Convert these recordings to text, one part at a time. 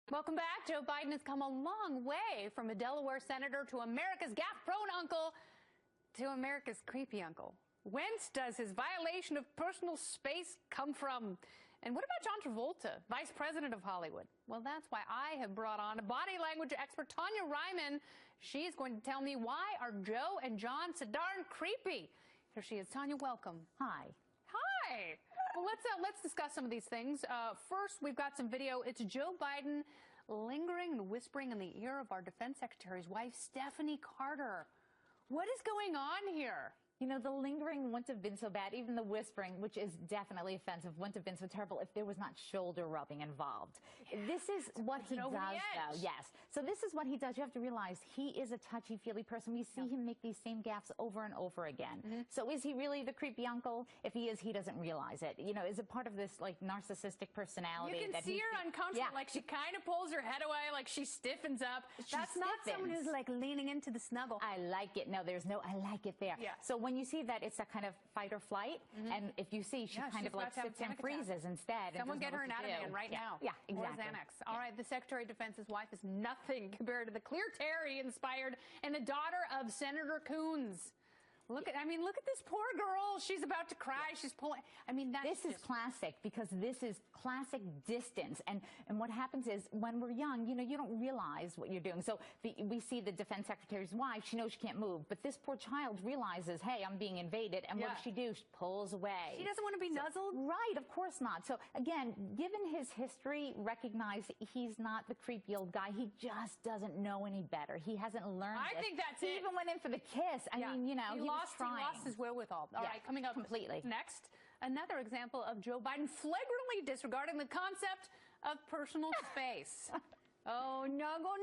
Welcome back. Joe Biden has come a long way from a Delaware senator to America's gaffe-prone uncle to America's creepy uncle. Whence does his violation of personal space come from? And what about John Travolta, vice president of Hollywood? Well, that's why I have brought on a body language expert, Tonya Reiman. She's going to tell me why are Joe and John so darn creepy. Here she is. Tonya, welcome. Hi. Hi. Well, let's discuss some of these things. First, we've got some video. It's Joe Biden lingering and whispering in the ear of our defense secretary's wife, Stephanie Carter. What is going on here? You know, the lingering wouldn't have been so bad. Even the whispering, which is definitely offensive, wouldn't have been so terrible if there was not shoulder rubbing involved. This is what he does, though. Yes. So this is what he does. You have to realize he is a touchy-feely person. We see him make these same gaffes over and over again. So is he really the creepy uncle? If he is, he doesn't realize it. You know, is it part of this, like, narcissistic personality? You can see her uncomfortable. Like, she kind of pulls her head away, like she stiffens up. That's not someone who's, like, leaning into the snuggle. I like it. No, there's no I like it there. So when you see that, it's a kind of fight or flight, and if you see, she kind of like sits and freezes instead. Someone get her an Ativan right now. Yeah, exactly. Or Xanax. All right, the Secretary of Defense's wife is nothing compared to the Clear Terry inspired and the daughter of Senator Coons. Look at this poor girl. She's about to cry. She's pulling. This is classic, because this is classic distance. And what happens is when we're young, you know, you don't realize what you're doing. So we see the defense secretary's wife. She knows she can't move, but this poor child realizes, hey, I'm being invaded. And what does she do? She pulls away. She doesn't want to be nuzzled. Right, of course not. So again, given his history, recognize he's not the creepy old guy. He just doesn't know any better. He hasn't learned. I think that's it. He even went in for the kiss. I mean, you know, he lost his wherewithal. All right, coming up completely. Next, another example of Joe Biden flagrantly disregarding the concept of personal space. Oh, nuggle.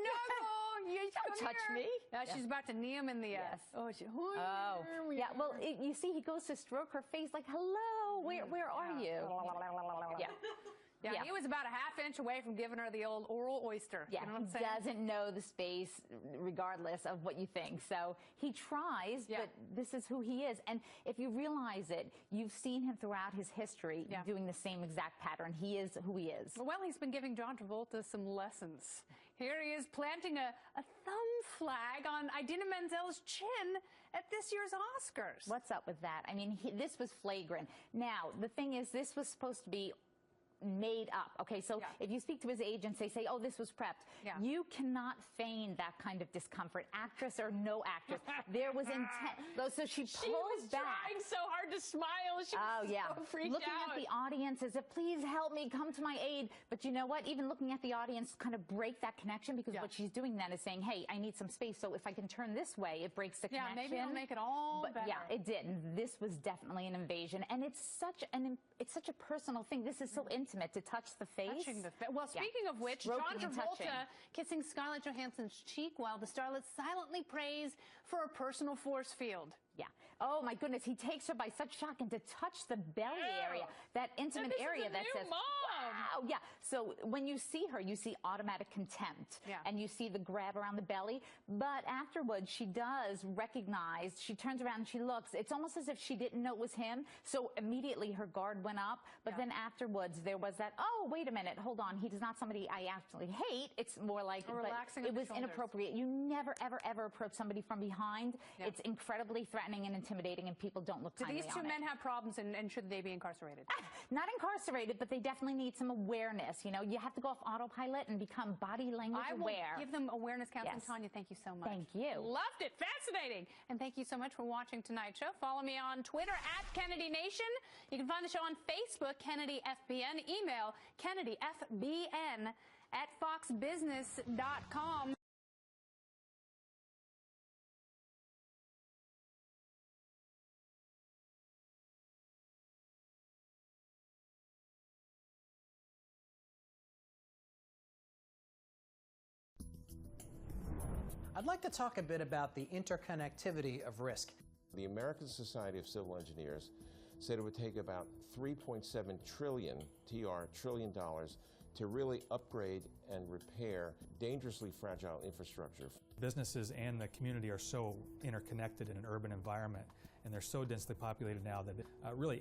You don't touch me. Yeah, she's about to knee him in the yes. Yeah. Well, you see, he goes to stroke her face like, hello, where are you? Yeah, he was about a half inch away from giving her the old oral oyster. Yeah, you know what I'm saying? He doesn't know the space regardless of what you think. So he tries, but this is who he is. And if you realize it, you've seen him throughout his history doing the same exact pattern. He is who he is. Well, he's been giving John Travolta some lessons. Here he is planting a thumb flag on Idina Menzel's chin at this year's Oscars. What's up with that? I mean, this was flagrant. Now, the thing is, this was supposed to be made up. Okay, so if you speak to his agent, they say, oh, this was prepped. You cannot feign that kind of discomfort, actress or no actress. There was intent. So she pulls back. Trying so hard to smile. She was so freaked looking out. At the audience as if, please help me, come to my aid. But you know what? Even looking at the audience kind of break that connection, because what she's doing then is saying, hey, I need some space. So if I can turn this way, it breaks the connection. Maybe it'll make it all better. Yeah, it did. And this was definitely an invasion. And it's such a personal thing. This is so intimate to touch the face. Well, speaking of which, John Travolta kissing Scarlett Johansson's cheek while the starlet silently prays for a personal force field. Yeah. Oh, my goodness. He takes her by such shock, and to touch the belly area, that intimate area that says, wow. Yeah. So when you see her, you see automatic contempt, and you see the grab around the belly. But afterwards, she does recognize, she turns around and she looks. It's almost as if she didn't know it was him. So immediately her guard went up. But then afterwards, there was that, oh, wait a minute, hold on. He is not somebody I actually hate. It's more like, relaxing. It was inappropriate. You never, ever, ever approach somebody from behind. It's incredibly threatening and intimidating, and people don't look kindly on it. Do these two men have problems, and should they be incarcerated? Not incarcerated, but they definitely need some awareness. You know, you have to go off autopilot and become body language aware. I will give them awareness counseling. Tonya, thank you so much. Thank you. Loved it. Fascinating. And thank you so much for watching tonight's show. Follow me on Twitter at Kennedy Nation. You can find the show on Facebook, Kennedy FBN. Email kennedyfbn@foxbusiness.com. I'd like to talk a bit about the interconnectivity of risk. The American Society of Civil Engineers said it would take about $3.7 trillion to really upgrade and repair dangerously fragile infrastructure. Businesses and the community are so interconnected in an urban environment, and they're so densely populated now that it really